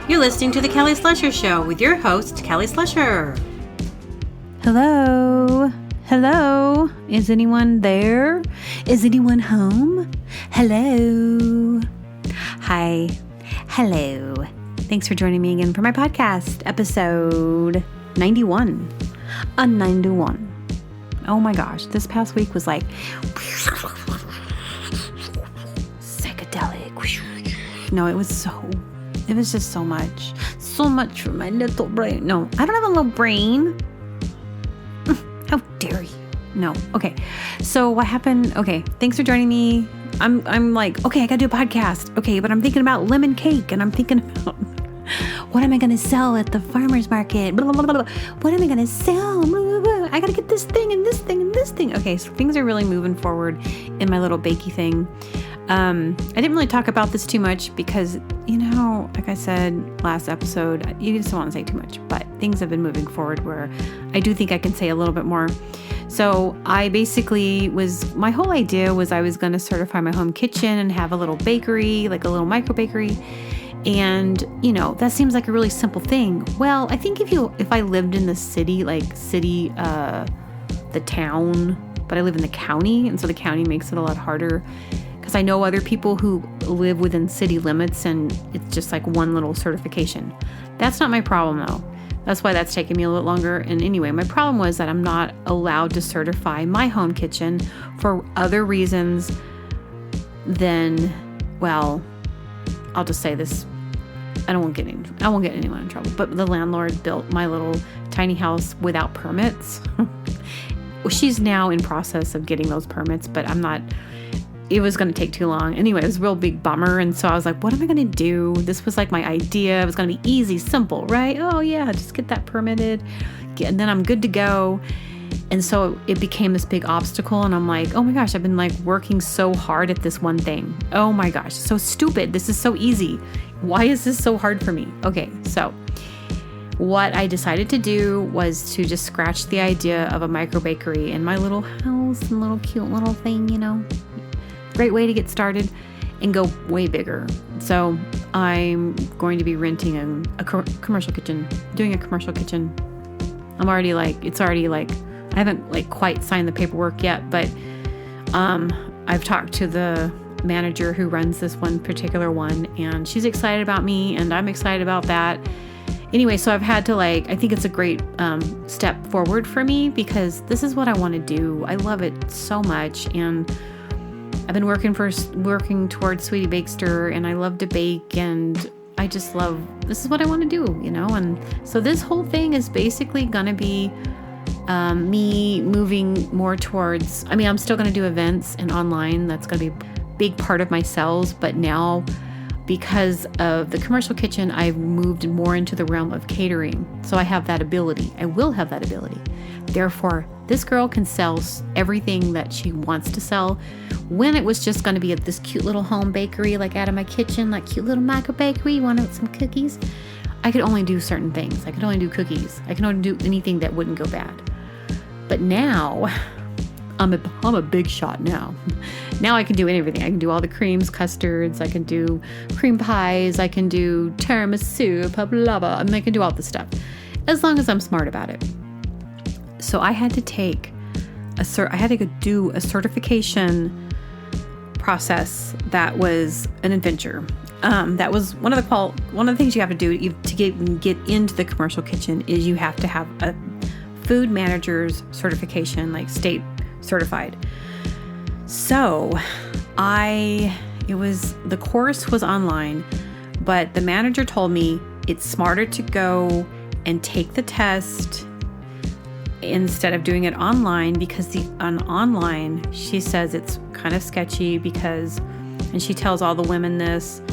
You're listening to The Kelly Slusher Show with your host, Kelly Slusher. Hello? Hello? Is anyone there? Is anyone home? Hello? Hi. Hello. Thanks for joining me again for my podcast, episode 91. 91. Oh my gosh, this past week was like psychedelic. No, it was just so much. So much for my little brain. No, I don't have a little brain. How dare you? No. Okay. So what happened? Okay. Thanks for joining me. I'm like, okay, I gotta do a podcast. Okay, but I'm thinking about lemon cake and I'm thinking about what am I gonna sell at the farmer's market? Blah, blah, blah, blah. What am I gonna sell? Blah, blah, blah. I gotta get this thing and this thing and this thing. Okay, so things are really moving forward in my little bakey thing. I didn't really talk about this too much because, you know, like I said last episode, you just don't want to say too much, but things have been moving forward where I do think I can say a little bit more. So I basically my whole idea was I was going to certify my home kitchen and have a little bakery, like a little micro bakery. And, you know, that seems like a really simple thing. Well, I think if I lived in the city, the town, but I live in the county. And so the county makes it a lot harder. Because I know other people who live within city limits and it's just like one little certification. That's not my problem though. That's why that's taking me a little longer. And anyway, my problem was that I'm not allowed to certify my home kitchen for other reasons than, well, I'll just say this. I won't get anyone in trouble. But the landlord built my little tiny house without permits. Well, she's now in process of getting those permits, but it was going to take too long. Anyway, it was a real big bummer. And so I was like, what am I going to do? This was like my idea. It was going to be easy, simple, right? Oh yeah, just get that permitted. And then I'm good to go. And so it became this big obstacle. And I'm like, oh my gosh, I've been like working so hard at this one thing. Oh my gosh, so stupid. This is so easy. Why is this so hard for me? Okay, so what I decided to do was to just scratch the idea of a micro bakery in my little house and little cute little thing, you know. Great way to get started and go way bigger. So I'm going to be renting a commercial kitchen, doing a commercial kitchen. I haven't quite signed the paperwork yet, but I've talked to the manager who runs this one particular one, and she's excited about me and I'm excited about that. Anyway, so I've had to I think it's a great step forward for me because this is what I want to do. I love it so much, and I've been working towards Sweetie Bakester, and I love to bake, and this is what I want to do, you know? And so this whole thing is basically going to be me moving more towards, I'm still going to do events and online. That's going to be a big part of my sales. But now, because of the commercial kitchen, I've moved more into the realm of catering. So I have that ability. I will have that ability. Therefore, this girl can sell everything that she wants to sell. When it was just going to be at this cute little home bakery, like out of my kitchen, like cute little micro bakery, you want some cookies? I could only do certain things. I could only do cookies. I can only do anything that wouldn't go bad. But now, I'm a big shot now. Now I can do everything. I can do all the creams, custards. I can do cream pies. I can do tiramisu, blah, blah, blah. I can do all this stuff as long as I'm smart about it. So I had to do a certification process that was an adventure. That was one of the things you have to do to get into the commercial kitchen is you have to have a food manager's certification, like state certified. So the course was online, but the manager told me it's smarter to go and take the test instead of doing it online because on online, she says it's kind of sketchy and she tells all the women this,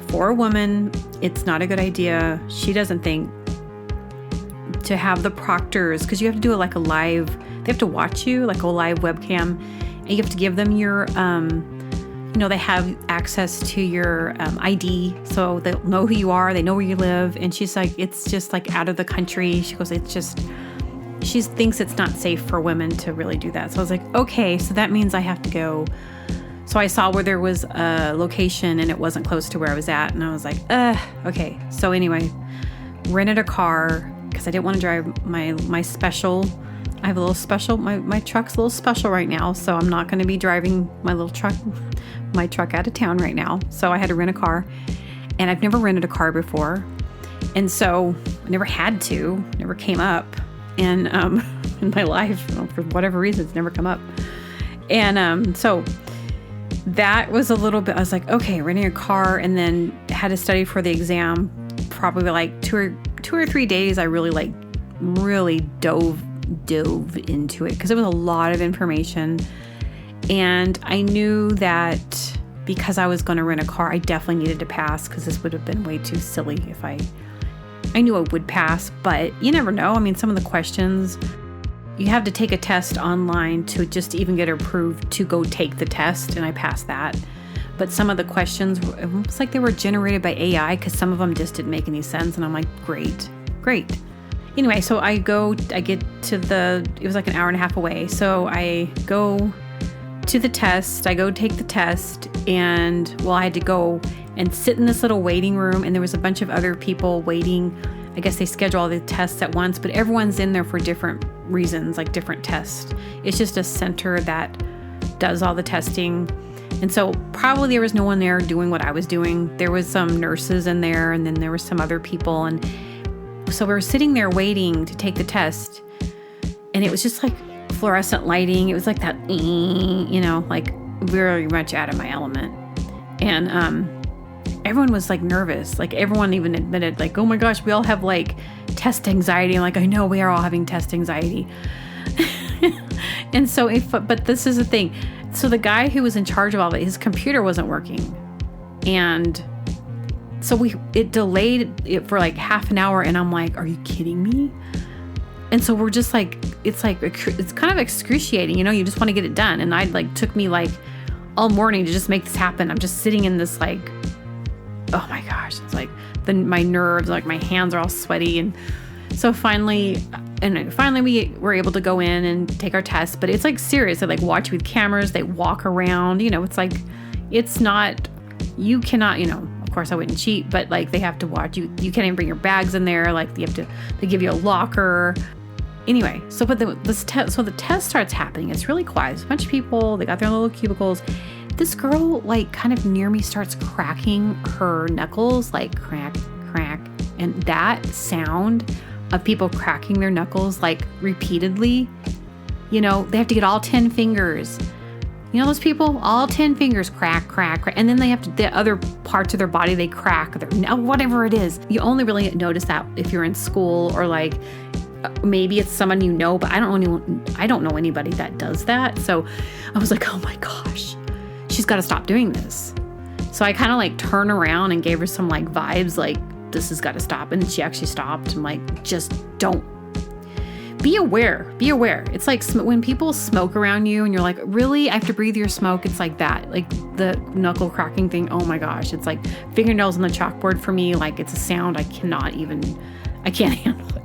for a woman, it's not a good idea. She doesn't think to have the proctors, because you have to do it they have to watch you like a live webcam, and you have to give them your, they have access to your ID, so they'll know who you are, they know where you live. And she's like, it's just like out of the country. She goes, she thinks it's not safe for women to really do that. So I was like, okay, so that means I have to go. So I saw where there was a location and it wasn't close to where I was at. And I was like, okay. So anyway, rented a car because I didn't want to drive my special. I have a little special, my truck's a little special right now. So I'm not going to be driving my truck out of town right now. So I had to rent a car, and I've never rented a car before. And so I never had to, never came up. And in my life, for whatever reason, it's never come up. And so that was a little bit, I was like, okay, renting a car, and then had to study for the exam. Probably like two or 3 days. I really dove into it because it was a lot of information. And I knew that because I was going to rent a car, I definitely needed to pass, because this would have been way too silly if I knew I would pass, but you never know. I mean, some of the questions, you have to take a test online to just even get approved to go take the test, and I passed that. But some of the questions, it was like they were generated by AI, because some of them just didn't make any sense, and I'm like, great. Anyway, so it was like an hour and a half away, so I go to the test, I go take the test, and I had to go and sit in this little waiting room, and there was a bunch of other people waiting. I guess they schedule all the tests at once, but everyone's in there for different reasons, like different tests. It's just a center that does all the testing. And so probably there was no one there doing what I was doing. There was some nurses in there, and then there were some other people. And so we were sitting there waiting to take the test, and it was just like fluorescent lighting. It was like that, like very much out of my element. And everyone was like nervous. Like everyone even admitted, like, oh my gosh, we all have like test anxiety. I'm like, I know we are all having test anxiety. And so, but this is the thing. So the guy who was in charge of all that, his computer wasn't working. And so it delayed it for like half an hour. And I'm like, are you kidding me? And so we're just like, it's kind of excruciating, you just want to get it done. And took me like all morning to just make this happen. I'm just sitting in this like, oh my gosh, it's like my nerves, like my hands are all sweaty. And so finally we were able to go in and take our test, but it's like serious. They like watch with cameras, they walk around, it's like, it's not, you cannot, of course I wouldn't cheat, but like they have to watch you. You can't even bring your bags in there. Like they give you a locker. Anyway, so the test starts happening. It's really quiet. There's a bunch of people, they got their little cubicles. This girl, like kind of near me, starts cracking her knuckles, like crack, crack. And that sound of people cracking their knuckles, like repeatedly, they have to get all 10 fingers. Those people, all 10 fingers, crack, crack, crack. And then they have to, the other parts of their body, they crack, whatever it is. You only really notice that if you're in school, or like, maybe it's someone but I don't know anybody that does that. So I was like, oh my gosh, she's got to stop doing this. So I kind of like turned around and gave her some like vibes, like this has got to stop. And she actually stopped. I'm like, just don't. Be aware. It's like when people smoke around you and you're like, really? I have to breathe your smoke. It's like that, like the knuckle cracking thing. Oh my gosh. It's like fingernails on the chalkboard for me. Like it's a sound I can't handle it.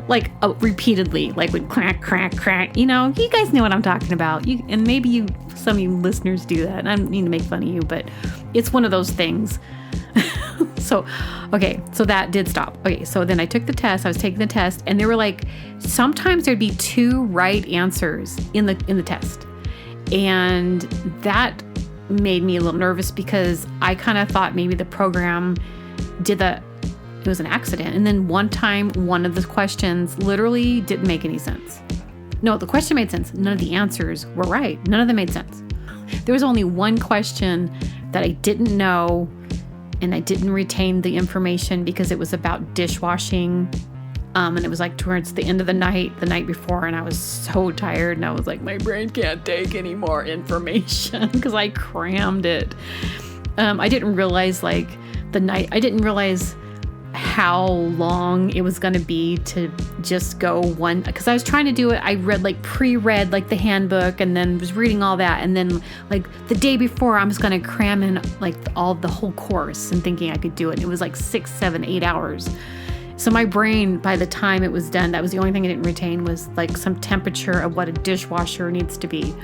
Like repeatedly, like with crack, crack, crack. You guys know what I'm talking about. And maybe some of you listeners do that. And I don't mean to make fun of you, but it's one of those things. So that did stop. Okay, so then I took the test. I was taking the test, and there were like, sometimes there'd be 2 right answers in the test. And that made me a little nervous, because I kind of thought maybe the program it was an accident. And then one time, one of the questions literally didn't make any sense. No, the question made sense. None of the answers were right. None of them made sense. There was only one question that I didn't know, and I didn't retain the information because it was about dishwashing. And it was like towards the end of the night before, and I was so tired, and I was like, my brain can't take any more information because I crammed it. I didn't realize how long it was going to be to just go one, because I was trying to do it. I pre-read like the handbook, and then was reading all that. And then like the day before, I'm just going to cram in like the whole course and thinking I could do it. It was like 6, 7, 8 hours. So my brain, by the time it was done, that was the only thing I didn't retain was like some temperature of what a dishwasher needs to be.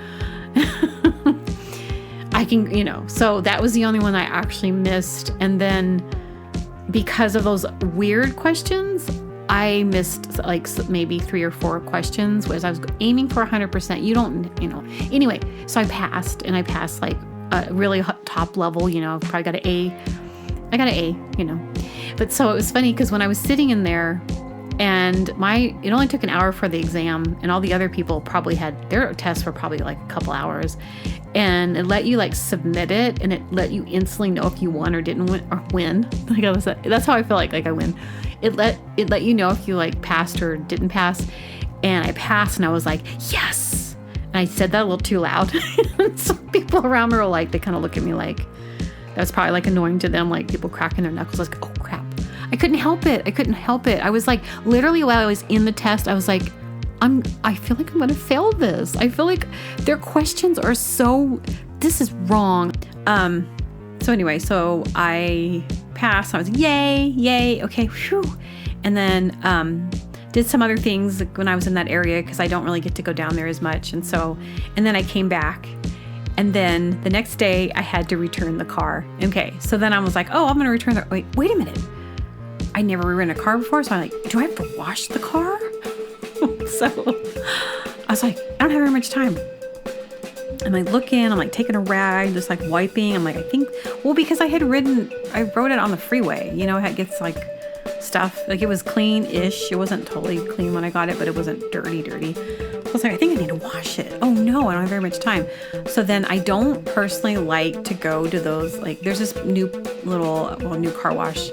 I can, so that was the only one I actually missed. And then because of those weird questions, I missed like maybe 3 or 4 questions, whereas I was aiming for 100%. You don't, Anyway, so I passed like a really top level, probably got an A. I got an A, But so it was funny because when I was sitting in there and it only took an hour for the exam, and all the other people probably had their tests for probably like a couple hours, and it let you like submit it, and it let you instantly know if you won or didn't win. Like that's how I feel like I win. It let you know if you like passed or didn't pass, and I passed, and I was like, yes. And I said that a little too loud. Some people around me were like, they kind of look at me like that was probably like annoying to them, like people cracking their knuckles. Like, oh crap. I couldn't help it. I was like, literally while I was in the test, I was like, I feel like I'm going to fail this. I feel like their questions are this is wrong. So anyway, so I passed. I was like, yay. Okay. Whew. And then, did some other things when I was in that area, because I don't really get to go down there as much. And then I came back. And then the next day I had to return the car. Okay. So then I was like, oh, I'm going to return wait a minute. I never ran a car before. So I'm like, do I have to wash the car? So I was like, I don't have very much time. I'm like looking, I'm like taking a rag, just like wiping. I'm like, because I wrote it on the freeway, it gets like stuff, like it was clean-ish. It wasn't totally clean when I got it, but it wasn't dirty. I was like, I think I need to wash it. Oh no, I don't have very much time. So then I don't personally like to go to those, like there's this new car wash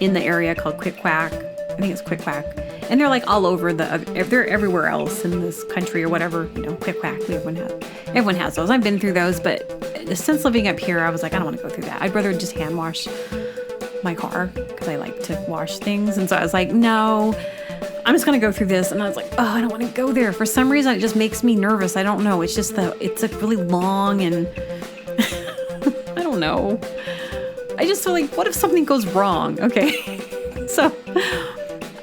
in the area called Quick Quack. I think it's Quick Quack. And they're like all over they're everywhere else in this country or whatever, Quick Quack. Everyone has those. I've been through those, but since living up here, I was like, I don't want to go through that. I'd rather just hand wash my car because I like to wash things. And so I was like, no, I'm just going to go through this. And I was like, oh, I don't want to go there. For some reason, it just makes me nervous. I don't know. It's just it's like really long and I don't know. I just feel like, what if something goes wrong? Okay. So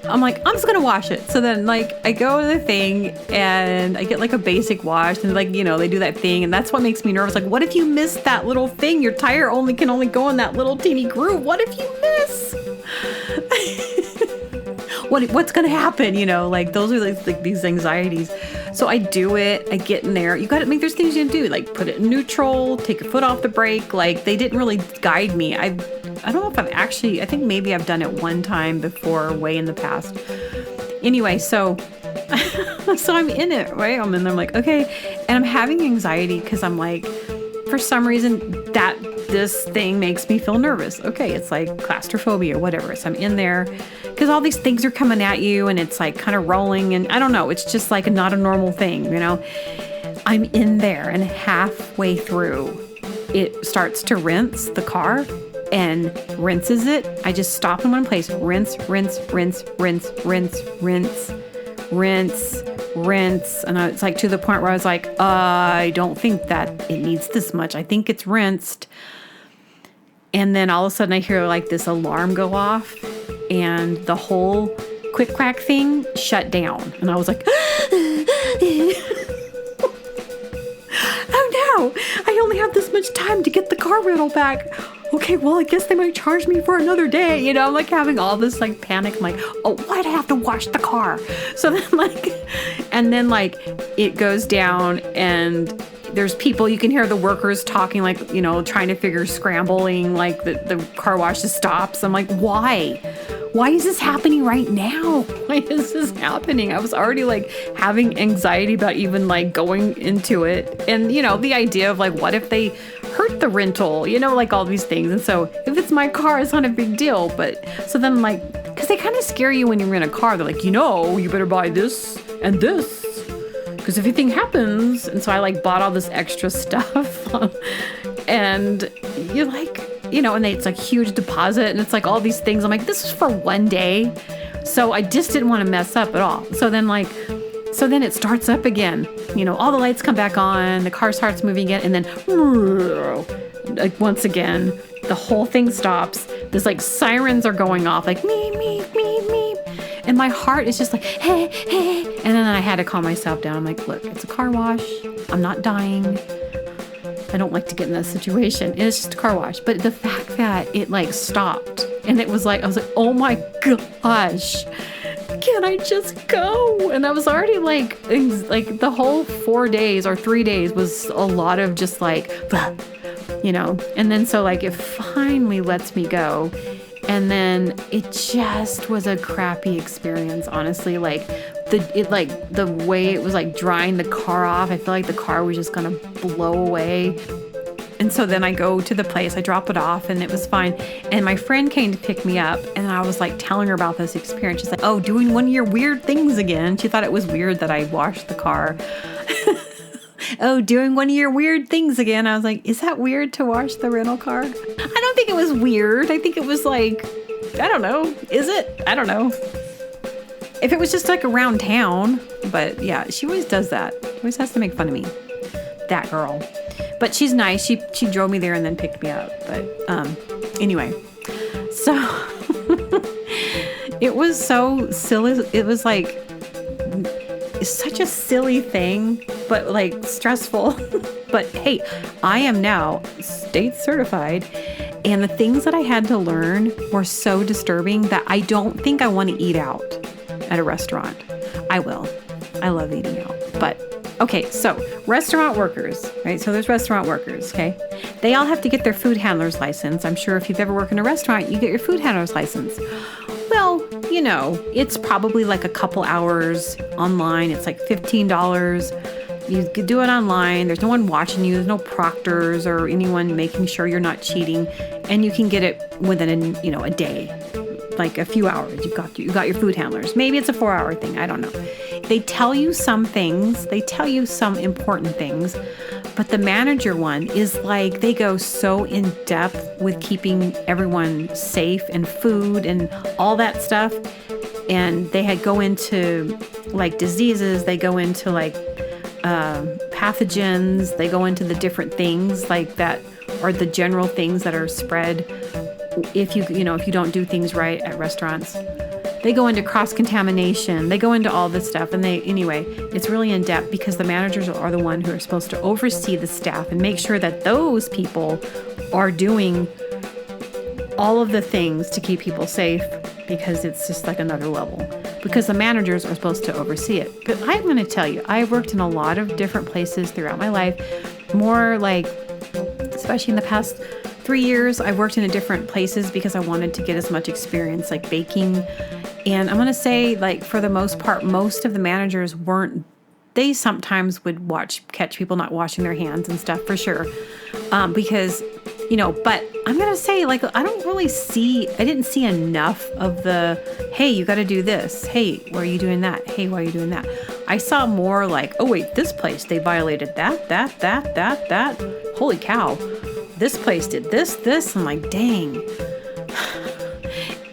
I'm like, I'm just going to wash it. So then like I go to the thing and I get like a basic wash and like, they do that thing. And that's what makes me nervous. Like, what if you miss that little thing? Your tire can only go in that little teeny groove. What if you miss? What's going to happen? Like those are like these anxieties. So I do it. I get in there. There's things you can do, like put it in neutral, take your foot off the brake. Like they didn't really guide me. I don't know if I think maybe I've done it one time before, way in the past. Anyway, so I'm in it, right? I'm in there, I'm like, okay. And I'm having anxiety because I'm like, for some reason that this thing makes me feel nervous. Okay, it's like claustrophobia or whatever. So I'm in there because all these things are coming at you and it's like kind of rolling and I don't know. It's just like not a normal thing, I'm in there and halfway through it starts to rinse the car and rinses it. I just stop in one place, rinse. And it's like to the point where I was like, I don't think that it needs this much. I think it's rinsed. And then all of a sudden I hear like this alarm go off and the whole Quick Quack thing shut down. And I was like, oh no, I only have this much time to get the car rental back. Okay, well, I guess they might charge me for another day. I'm like having all this like panic. I'm like, oh, why'd I have to wash the car? So then it goes down and there's people, you can hear the workers talking like, trying to scrambling, like the car wash just stops. I'm like, why? Why is this happening right now? Why is this happening? I was already like having anxiety about even like going into it. And, the idea of like, what if they hurt the rental, like all these things. And so if it's my car, it's not a big deal. But so then like, because they kind of scare you when you rent a car. They're like, you better buy this and this, because if anything happens. And so I like bought all this extra stuff and you're like, and it's like huge deposit and it's like all these things. I'm like, this is for one day. So I just didn't want to mess up at all. So then it starts up again, all the lights come back on, the car starts moving again. And then like once again, the whole thing stops. There's like sirens are going off, like me, And my heart is just like, hey, hey. And then I had to calm myself down. I'm like, look, it's a car wash. I'm not dying. I don't like to get in that situation. And it's just a car wash. But the fact that it like stopped and it was like, I was like, oh my gosh, can I just go? And I was already like the whole 4 days or 3 days was a lot of just like, you know, and then so like it finally lets me go. And then it just was a crappy experience, honestly. Like the way it was like drying the car off, I feel like the car was just gonna blow away. And so then I go to the place, I drop it off, and it was fine. And my friend came to pick me up, and I was like telling her about this experience. She's like, oh, doing one of your weird things again. She thought it was weird that I washed the car. Oh, doing one of your weird things again. I was like, is that weird to wash the rental car? I don't think it was weird. I think it was like, I don't know. Is it? I don't know. If it was just like around town. But yeah, she always does that. Always has to make fun of me. That girl. But she's nice. She drove me there and then picked me up. But anyway. So it was so silly. It was like such a silly thing, but like stressful. But hey, I am now state certified, and the things that I had to learn were so disturbing that I don't think I want to eat out at a restaurant. I will. I love eating out. But okay, so restaurant workers, right? So there's restaurant workers, okay? They all have to get their food handler's license. I'm sure if you've ever worked in a restaurant, you get your food handler's license. Well, you know, it's probably like a couple hours online. It's like $15. You could do it online. There's no one watching you. There's no proctors or anyone making sure you're not cheating. And you can get it within a day, like a few hours. You got your food handlers. Maybe it's a 4-hour thing. I don't know. They tell you some things. They tell you some important things. But the manager one is like, they go so in depth with keeping everyone safe and food and all that stuff. And they go into like diseases. They go into like pathogens. They go into the different things like that are the general things that are spread if you don't do things right at restaurants. They go into cross-contamination. They go into all this stuff. And it's really in-depth because the managers are the one who are supposed to oversee the staff and make sure that those people are doing all of the things to keep people safe, because it's just like another level. Because the managers are supposed to oversee it. But I'm going to tell you, I've worked in a lot of different places throughout my life. More like, especially in the past 3 years, I've worked in different places because I wanted to get as much experience like baking. And I'm going to say, like, for the most part, most of the managers they sometimes would catch people not washing their hands and stuff for sure. Because, but I'm going to say, like, I didn't see enough of the, hey, you got to do this. Hey, why are you doing that? Hey, why are you doing that? I saw more like, oh, wait, this place, they violated that. Holy cow. This place did this. I'm like, dang.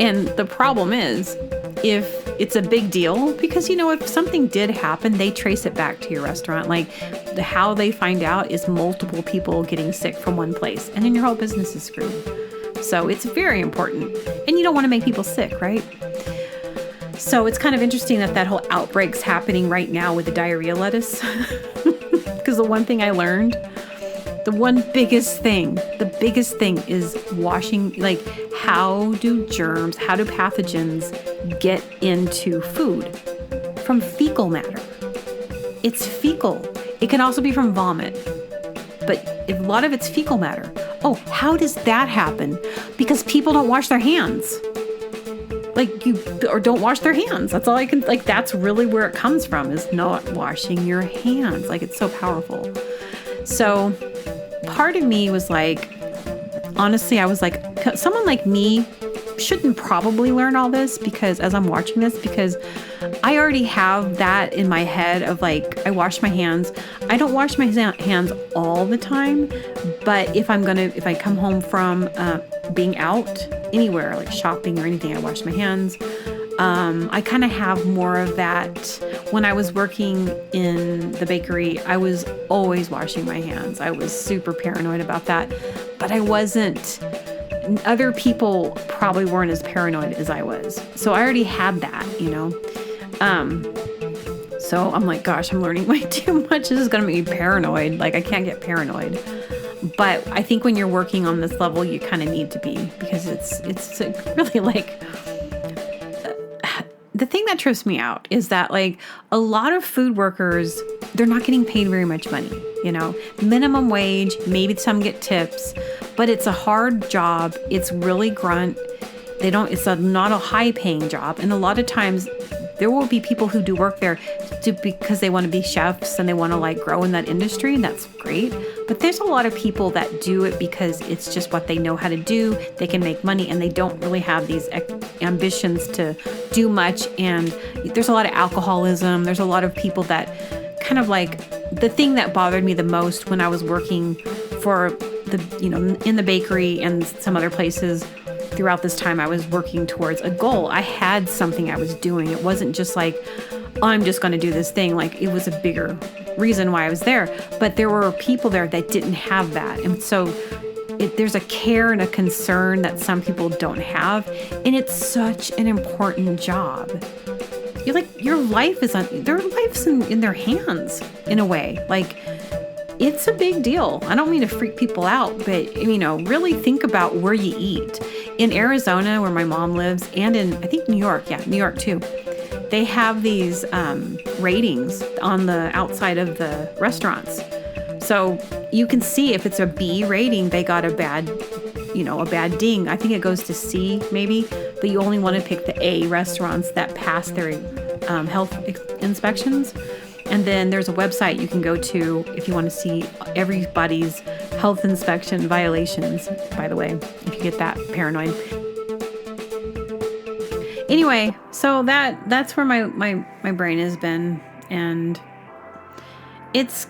And the problem is, if it's a big deal, because, if something did happen, they trace it back to your restaurant. Like, how they find out is multiple people getting sick from one place, and then your whole business is screwed. So it's very important. And you don't want to make people sick, right? So it's kind of interesting that whole outbreak's happening right now with the diarrhea lettuce. Because the one thing I learned, the biggest thing is washing, like, how do pathogens get into food? From fecal matter. It's fecal. It can also be from vomit, but a lot of it's fecal matter. Oh, how does that happen? Because people don't wash their hands. Or don't wash their hands. That's all I can, like, that's really where it comes from, is not washing your hands. Like, it's so powerful. So part of me was like, honestly, I was like, someone like me shouldn't probably learn all this, because as I'm watching this, because I already have that in my head of like, I wash my hands. I don't wash my hands all the time, but if I come home from being out anywhere, like shopping or anything, I wash my hands. I kind of have more of that. When I was working in the bakery, I was always washing my hands. I was super paranoid about that, but I wasn't other people probably weren't as paranoid as I was. So I already had that, So I'm like, gosh, I'm learning way too much. This is going to make me paranoid. Like, I can't get paranoid. But I think when you're working on this level, you kind of need to be, because it's really like, the thing that trips me out is that like a lot of food workers, they're not getting paid very much money, minimum wage, maybe some get tips, but it's a hard job. It's really grunt. It's not a high paying job. And a lot of times there will be people who do work there because they want to be chefs and they want to like grow in that industry, and that's great. But there's a lot of people that do it because it's just what they know how to do. They can make money and they don't really have these ambitions to do much. And there's a lot of alcoholism. There's a lot of people that kind of like, the thing that bothered me the most when I was working for in the bakery and some other places throughout this time, I was working towards a goal. I had something I was doing. It wasn't just like, I'm just going to do this thing. Like, it was a bigger reason why I was there. But there were people there that didn't have that. And so there's a care and a concern that some people don't have. And it's such an important job. You're like, your life is their life's in their hands in a way. Like, it's a big deal. I don't mean to freak people out, but, really think about where you eat. In Arizona, where my mom lives, and in, I think, New York too, they have these ratings on the outside of the restaurants. So you can see if it's a B rating, they got a bad ding. I think it goes to C maybe, but you only want to pick the A restaurants that pass their health inspections. And then there's a website you can go to if you want to see everybody's health inspection violations, by the way, if you get that paranoid. Anyway, so that's where my brain has been, and it's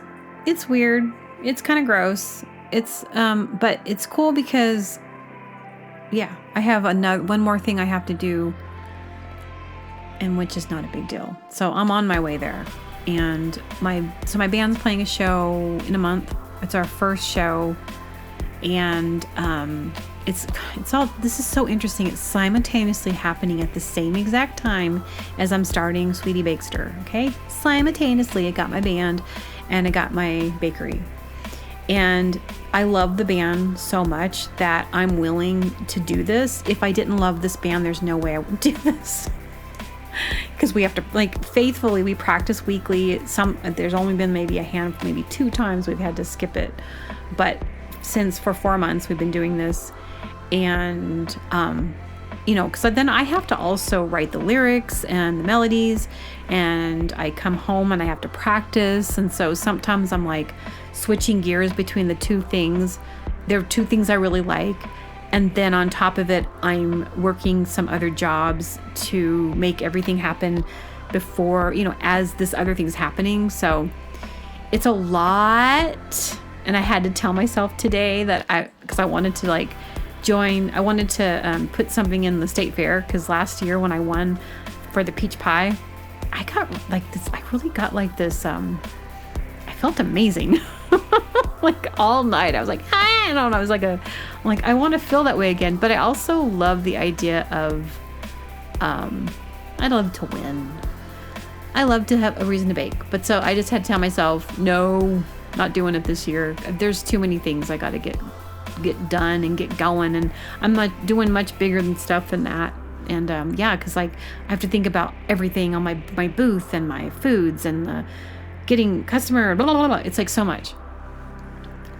weird. It's kind of gross. It's but it's cool because I have one more thing I have to do, and which is not a big deal. So I'm on my way there. And my band's playing a show in a month. It's our first show, and it's all, this is so interesting. It's simultaneously happening at the same exact time as I'm starting Sweetie Bakester. Okay, simultaneously, I got my band and I got my bakery, and I love the band so much that I'm willing to do this. If I didn't love this band, there's no way I would do this. Because we have to, faithfully, we practice weekly. There's only been maybe 2 times we've had to skip it. But for 4 months, we've been doing this. And, because then I have to also write the lyrics and the melodies. And I come home and I have to practice. And so sometimes I'm switching gears between the 2 things. There are 2 things I really like. And then on top of it, I'm working some other jobs to make everything happen before, as this other thing's happening. So it's a lot. And I had to tell myself today that because I wanted to join, I wanted to put something in the state fair. Because last year when I won for the peach pie, I got this, I really got this, I felt amazing. All night. I was like, I don't know. I was I want to feel that way again. But I also love the idea of, I love to win. I love to have a reason to bake. But so I just had to tell myself, no, not doing it this year. There's too many things I got to get done and get going. And I'm not doing much bigger than stuff than that. And because I have to think about everything on my booth and my foods and the getting customer, blah, blah, blah, blah. It's so much.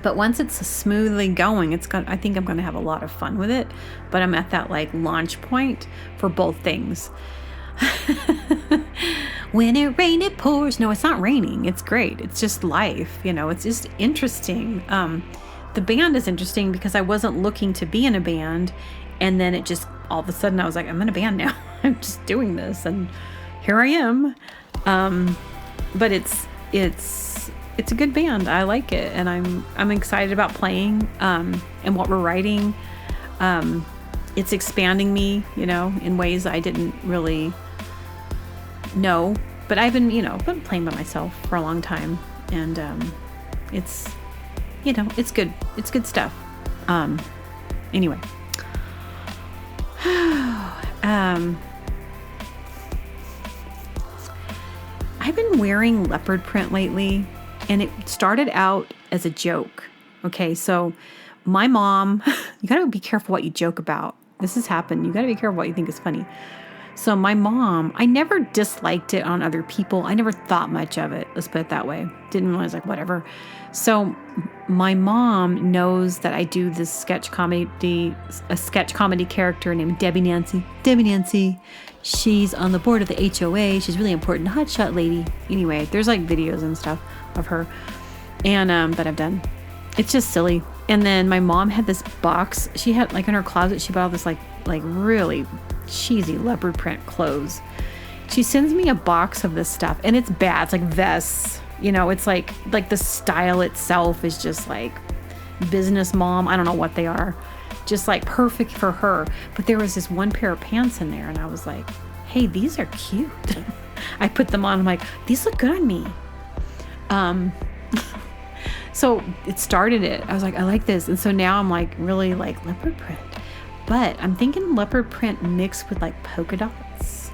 But once it's smoothly going, I think I'm going to have a lot of fun with it. But I'm at that launch point for both things. When it rains, it pours. No, it's not raining. It's great. It's just life. It's just interesting. The band is interesting because I wasn't looking to be in a band. And then it just, all of a sudden I was like, I'm in a band now. I'm just doing this. And here I am. But it's a good band. I like it, and I'm excited about playing and what we're writing. It's expanding me, in ways I didn't really know. But I've been playing by myself for a long time, and it's good. It's good stuff. Anyway, I've been wearing leopard print lately, and it started out as a joke. Okay, so my mom, you gotta be careful what you joke about. This has happened. You gotta be careful what you think is funny. So my mom, I never disliked it on other people. I never thought much of it. Let's put it that way. Didn't realize like whatever. So my mom knows that I do this sketch comedy character named Debbie Nancy. Debbie Nancy. She's on the board of the HOA. She's really important, hotshot lady. Anyway, there's like videos and stuff of her, and that I've done. It's just silly. And then my mom had this box. She had like in her closet. She bought all this like really cheesy leopard print clothes. She sends me a box of this stuff, and it's bad. It's like vests. You know, it's like the style itself is just like business mom. I don't know what they are. Just like perfect for her. But there was this one pair of pants in there, and I was like, hey, these are cute. I put them on. I'm like, these look good on me. So it started it. I was like, I like this. And so now I'm like really like leopard print. But I'm thinking leopard print mixed with like polka dots.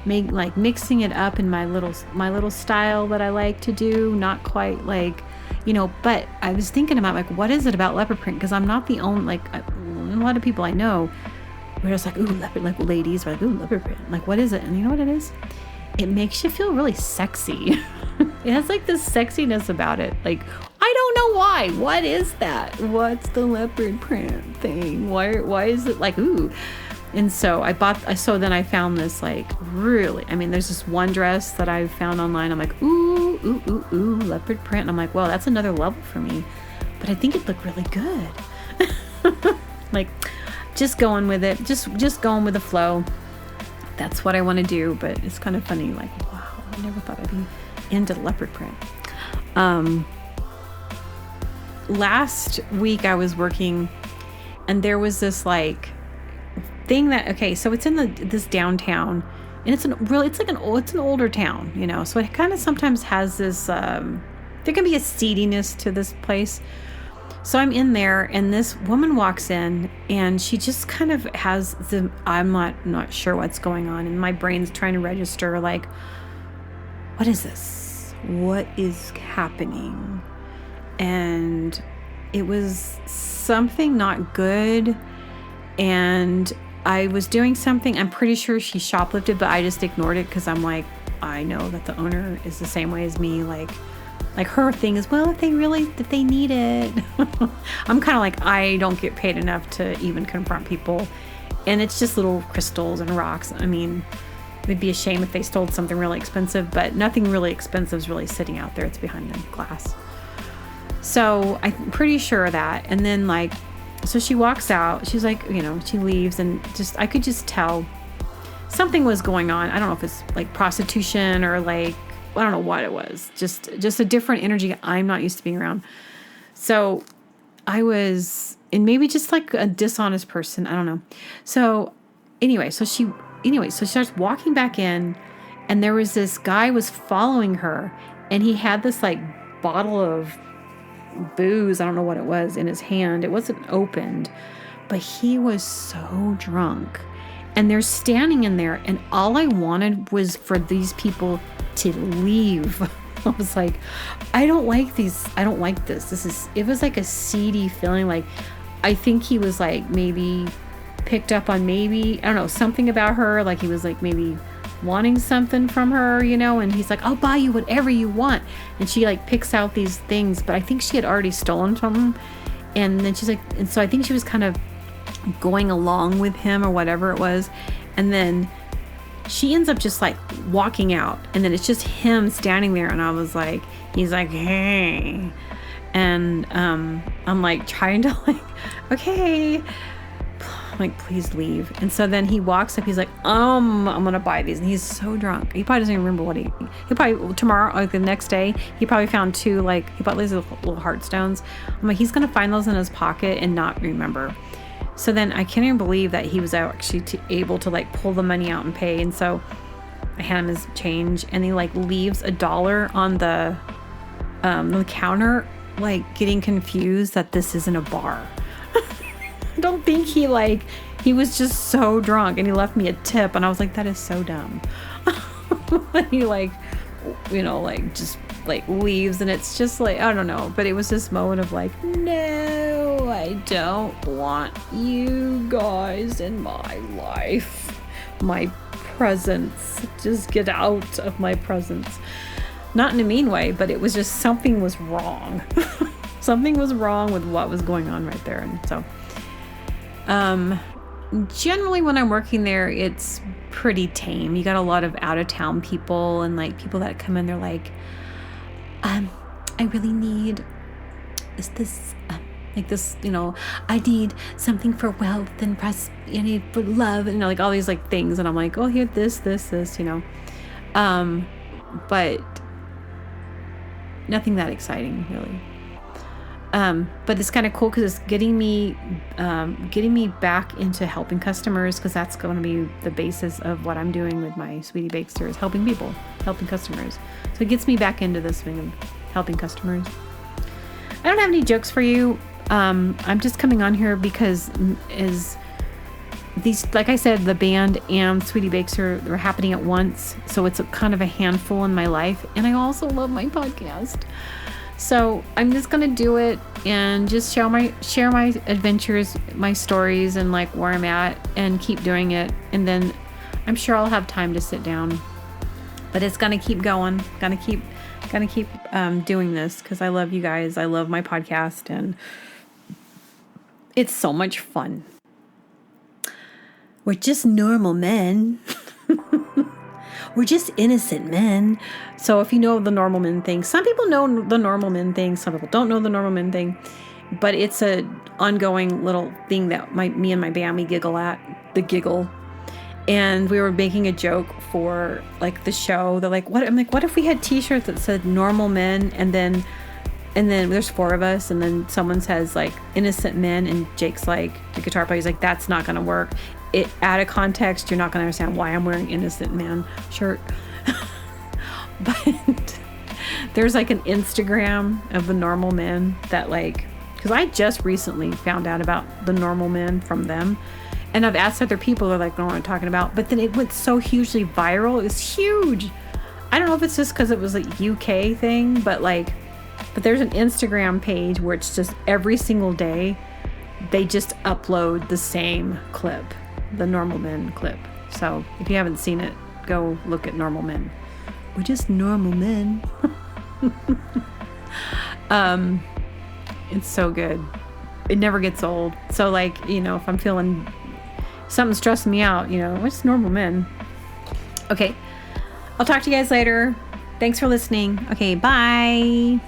Mixing it up in my little style that I like to do. Not quite like, you know, but I was thinking about like, what is it about leopard print? Because I'm not the only, like, a lot of people I know were just like, ooh, leopard, like ladies are like, ooh, leopard print. Like, what is it? And you know what it is? It makes you feel really sexy. It has like this sexiness about it. Like, I don't know why. What is that? What's the leopard print thing? Why is it like, ooh? And so then I found this like really, I mean, there's this one dress that I found online. I'm like, ooh, leopard print. And I'm like, well, that's another level for me. But I think it looked really good. Like, just going with it. Just going with the flow. That's what I want to do. But it's kind of funny. Like, wow, I never thought I'd be into leopard print. Last week I was working, and there was this like thing that, okay, so it's in this downtown, and it's an older town, you know, so it kind of sometimes has this there can be a seediness to this place. So I'm in there, and this woman walks in, and she just kind of has I'm not sure what's going on, and my brain's trying to register like, what is this? What is happening? And it was something not good, and I was doing something. I'm pretty sure she shoplifted, but I just ignored it because I'm like, I know that the owner is the same way as me. Like her thing is, well, if they need it. I'm kind of like, I don't get paid enough to even confront people, and it's just little crystals and rocks. I mean, it'd be a shame if they stole something really expensive, but nothing really expensive is really sitting out there. It's behind the glass. So I'm pretty sure of that. And then like, so she walks out, she's like, you know, she leaves, and just, I could just tell something was going on. I don't know if it's like prostitution or like, I don't know what it was. Just a different energy I'm not used to being around. So I was, and maybe just like a dishonest person. I don't know. So anyway, so she starts walking back in, and there was this guy was following her, and he had this like bottle of booze, I don't know what it was, in his hand. It wasn't opened, but he was so drunk, and they're standing in there, and all I wanted was for these people to leave. I was like, I don't like this. It was like a seedy feeling. Like, I think he was like maybe picked up on maybe, I don't know, something about her. Like he was like maybe wanting something from her, you know, and he's like, I'll buy you whatever you want. And she like picks out these things, but I think she had already stolen from him. And then she's like, and so I think she was kind of going along with him or whatever it was. And then she ends up just like walking out, and then it's just him standing there. And I was like, he's like, hey. And I'm like trying to like, okay, like, please leave. And so then he walks up, he's like, I'm gonna buy these. And he's so drunk, he probably doesn't even remember what he probably tomorrow, like the next day, he probably found two, like he bought these little heartstones. I'm like, he's gonna find those in his pocket and not remember. So then I can't even believe that he was actually able to like pull the money out and pay. And so I hand him his change, and he like leaves $1 on the counter, like getting confused that this isn't a bar. I don't think he like He was just so drunk, and he left me a tip, and I was like, that is so dumb. And he like, you know, like just like leaves, and it's just like, I don't know, but it was this moment of like, no, I don't want you guys in my life, my presence, just get out of my presence. Not in a mean way, but it was just something was wrong. Something was wrong with what was going on right there. And so generally when I'm working there, it's pretty tame. You got a lot of out of town people, and like people that come in, they're like, I really need this like this, you know, I need something for wealth and I need for love, and, you know, like all these like things. And I'm like, oh, here, this, you know, but nothing that exciting really. But it's kind of cool because it's getting me back into helping customers, because that's going to be the basis of what I'm doing with my Sweetie Bakester, is helping people, helping customers. So it gets me back into this thing of helping customers. I don't have any jokes for you. I'm just coming on here because these, like I said, the band and Sweetie Bakester, they're happening at once. So it's kind of a handful in my life. And I also love my podcast. So I'm just going to do it and just share my adventures, my stories, and like where I'm at, and keep doing it. And then I'm sure I'll have time to sit down, but it's going to keep going. Gonna keep doing this because I love you guys. I love my podcast, and it's so much fun. We're just normal men. We're just innocent men. So if you know the normal men thing, some people know the normal men thing, some people don't know the normal men thing, but it's a ongoing little thing that me and my band, we giggle at, the giggle. And we were making a joke for like the show. They're like, what? I'm like, what if we had t-shirts that said normal men, and then there's 4 of us, and then someone says like innocent men, and Jake's like, the guitar player, he's like, that's not gonna work. It out of context, you're not gonna understand why I'm wearing innocent man shirt. But there's like an Instagram of the normal men that like, because I just recently found out about the normal men from them, and I've asked other people, they're like, know what I'm talking about. But then it went so hugely viral. It was huge. I don't know if it's just because it was a UK thing, but there's an Instagram page where it's just every single day they just upload the same clip, the normal men clip. So if you haven't seen it, go look at normal men. We're just normal men. It's so good. It never gets old. So like, you know, if I'm feeling something stressing me out, you know, we're just normal men. Okay. I'll talk to you guys later. Thanks for listening. Okay, bye.